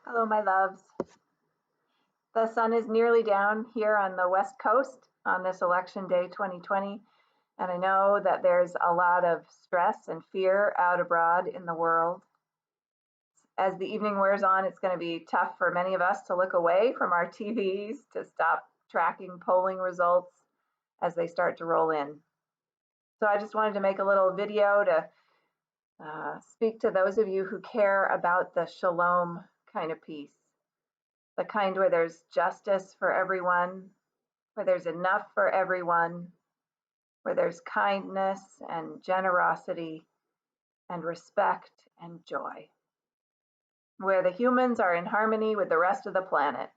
Hello, my loves. The sun is nearly down here on the West Coast on this election day 2020, and I know that there's a lot of stress and fear out abroad in the world. As the evening wears on, it's going to be tough for many of us to look away from our TVs, to stop tracking polling results as they start to roll in. So I just wanted to make a little video to speak to those of you who care about the shalom kind of peace. The kind where there's justice for everyone, where there's enough for everyone, where there's kindness and generosity and respect and joy, where the humans are in harmony with the rest of the planet.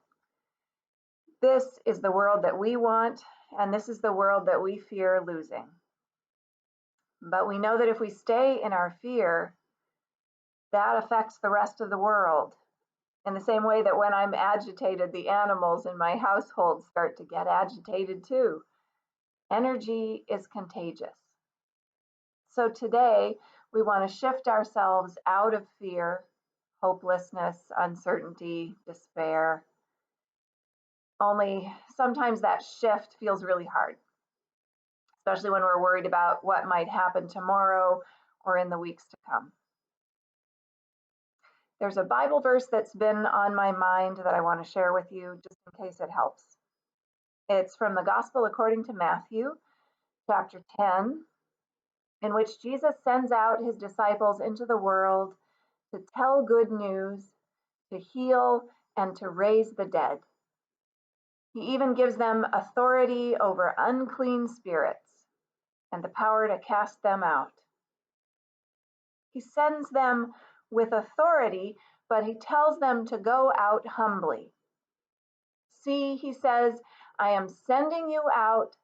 This is the world that we want, and this is the world that we fear losing. But we know that if we stay in our fear, that affects the rest of the world. In the same way that when I'm agitated, the animals in my household start to get agitated too. Energy is contagious. So today, we want to shift ourselves out of fear, hopelessness, uncertainty, despair. Only sometimes that shift feels really hard, especially when we're worried about what might happen tomorrow or in the weeks to come. There's a Bible verse that's been on my mind that I want to share with you just in case it helps. It's from the Gospel according to Matthew, chapter 10, in which Jesus sends out his disciples into the world to tell good news, to heal, and to raise the dead. He even gives them authority over unclean spirits and the power to cast them out. He sends them with authority, but he tells them to go out humbly. See, he says, I am sending you out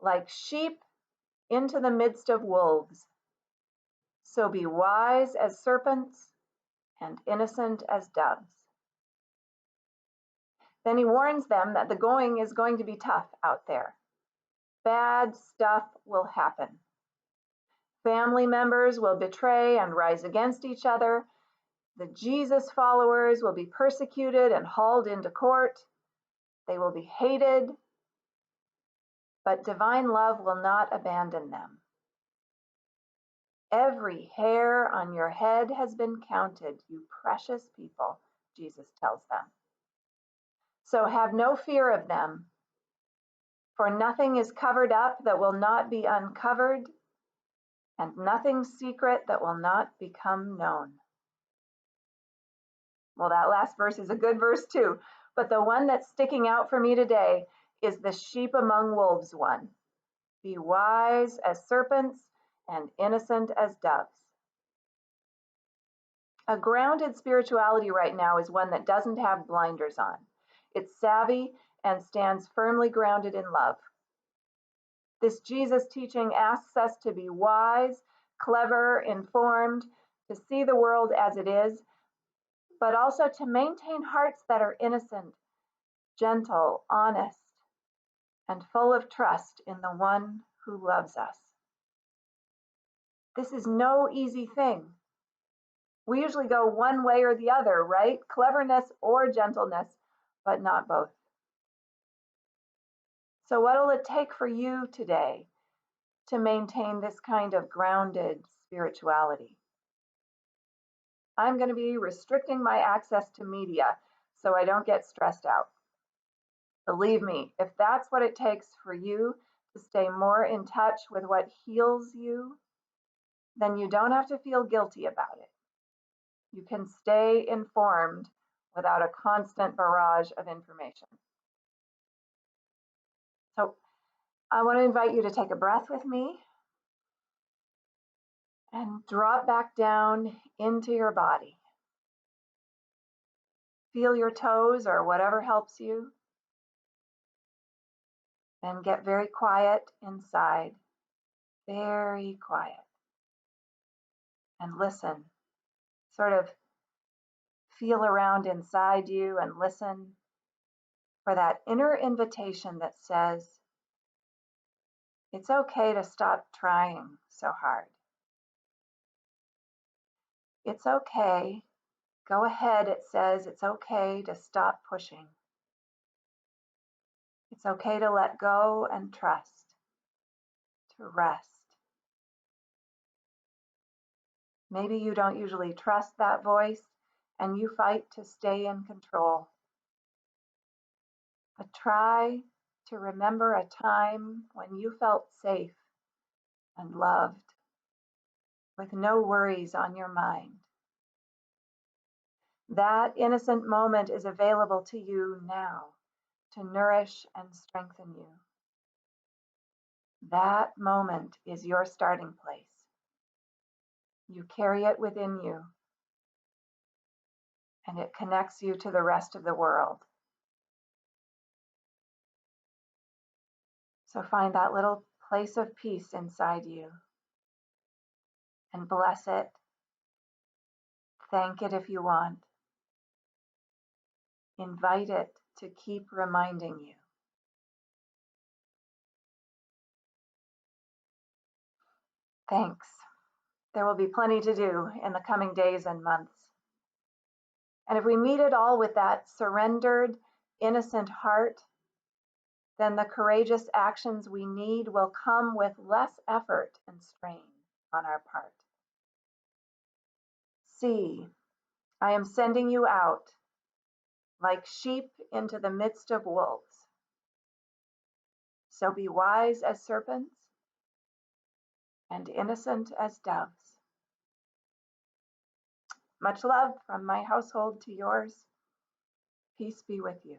like sheep into the midst of wolves. So be wise as serpents and innocent as doves. Then he warns them that the going is going to be tough out there. Bad stuff will happen. Family members will betray and rise against each other. The Jesus followers will be persecuted and hauled into court. They will be hated, but divine love will not abandon them. Every hair on your head has been counted, you precious people, Jesus tells them. So have no fear of them, for nothing is covered up that will not be uncovered, and nothing secret that will not become known. Well, that last verse is a good verse too, but the one that's sticking out for me today is the sheep among wolves one. Be wise as serpents and innocent as doves. A grounded spirituality right now is one that doesn't have blinders on. It's savvy and stands firmly grounded in love. This Jesus teaching asks us to be wise, clever, informed, to see the world as it is, but also to maintain hearts that are innocent, gentle, honest, and full of trust in the one who loves us. This is no easy thing. We usually go one way or the other, right? Cleverness or gentleness, but not both. So what will it take for you today to maintain this kind of grounded spirituality? I'm going to be restricting my access to media so I don't get stressed out. Believe me, if that's what it takes for you to stay more in touch with what heals you, then you don't have to feel guilty about it. You can stay informed without a constant barrage of information. So I want to invite you to take a breath with me and drop back down into your body. Feel your toes or whatever helps you. Then get very quiet inside, very quiet. And listen, sort of feel around inside you and listen for that inner invitation that says, it's okay to stop trying so hard. It's okay, Go ahead, it says it's okay to stop pushing. It's okay to let go and trust, to rest. Maybe you don't usually trust that voice and you fight to stay in control. But try to remember a time when you felt safe and loved with no worries on your mind. That innocent moment is available to you now to nourish and strengthen you. That moment is your starting place. You carry it within you, and it connects you to the rest of the world. So find that little place of peace inside you and bless it. Thank it if you want. Invite it to keep reminding you. Thanks. There will be plenty to do in the coming days and months. And if we meet it all with that surrendered, innocent heart, then the courageous actions we need will come with less effort and strain on our part. See, I am sending you out like sheep into the midst of wolves. So be wise as serpents and innocent as doves. Much love from my household to yours. Peace be with you.